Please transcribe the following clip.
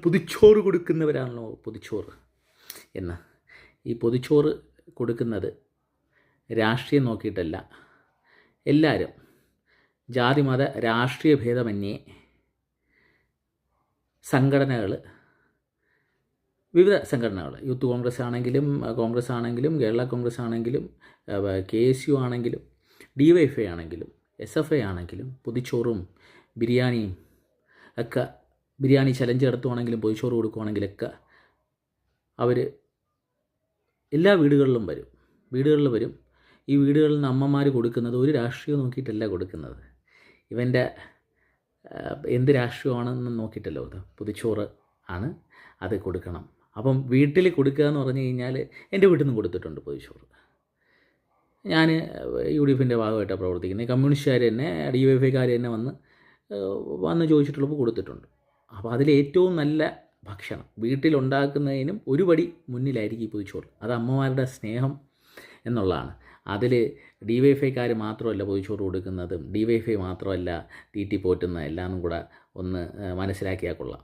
പൊതിച്ചോറ് കൊടുക്കുന്നവരാണല്ലോ പൊതിച്ചോറ് എന്ന്. ഈ പൊതിച്ചോറ് കൊടുക്കുന്നത് രാഷ്ട്രീയം നോക്കിയിട്ടല്ല, എല്ലാവരും ജാതി മത രാഷ്ട്രീയ ഭേദമന്യേ സംഘടനകൾ, വിവിധ സംഘടനകൾ, യൂത്ത് കോൺഗ്രസ് ആണെങ്കിലും കേരള കോൺഗ്രസ് ആണെങ്കിലും KSU ആണെങ്കിലും DYFI ആണെങ്കിലും SFI ആണെങ്കിലും പൊതിച്ചോറും ബിരിയാണിയും ഒക്കെ, ബിരിയാണി ചലഞ്ച് നടത്തുവാണെങ്കിലും പൊതിച്ചോറ് കൊടുക്കുവാണെങ്കിലൊക്കെ അവർ എല്ലാ വീടുകളിലും വരും. ഈ വീടുകളിൽ നിന്ന് അമ്മമാർ കൊടുക്കുന്നത് ഒരു രാഷ്ട്രീയം നോക്കിയിട്ടല്ല കൊടുക്കുന്നത്. ഇവൻ്റെ എന്ത് രാഷ്ട്രീയമാണെന്ന് നോക്കിയിട്ടല്ലോ, പൊതിച്ചോറ് ആണ്, അത് കൊടുക്കണം. അപ്പം വീട്ടിൽ കൊടുക്കുക എന്ന് പറഞ്ഞു കഴിഞ്ഞാൽ എൻ്റെ വീട്ടിൽ നിന്നും കൊടുത്തിട്ടുണ്ട് പൊതിച്ചോറ്. ഞാൻ UDFൻ്റെ ഭാഗമായിട്ടാണ് പ്രവർത്തിക്കുന്നത്. കമ്മ്യൂണിസ്റ്റുകാർ തന്നെ, DYFIക്കാർ തന്നെ വന്ന് ചോദിച്ചിട്ടുള്ളപ്പോൾ കൊടുത്തിട്ടുണ്ട്. അപ്പോൾ അതിലേറ്റവും നല്ല ഭക്ഷണം വീട്ടിലുണ്ടാക്കുന്നതിനും ഒരു പടി മുന്നിലായിരിക്കും ഈ പൊതിച്ചോറ്. അത് അമ്മമാരുടെ സ്നേഹം എന്നുള്ളതാണ്. അതിൽ DYFIക്കാർ മാത്രമല്ല പൊതിച്ചോറ് കൊടുക്കുന്നതും, DYFI മാത്രമല്ല തീറ്റി പോറ്റുന്ന, എല്ലാം കൂടെ ഒന്ന് മനസ്സിലാക്കിയാൽ കൊള്ളാം.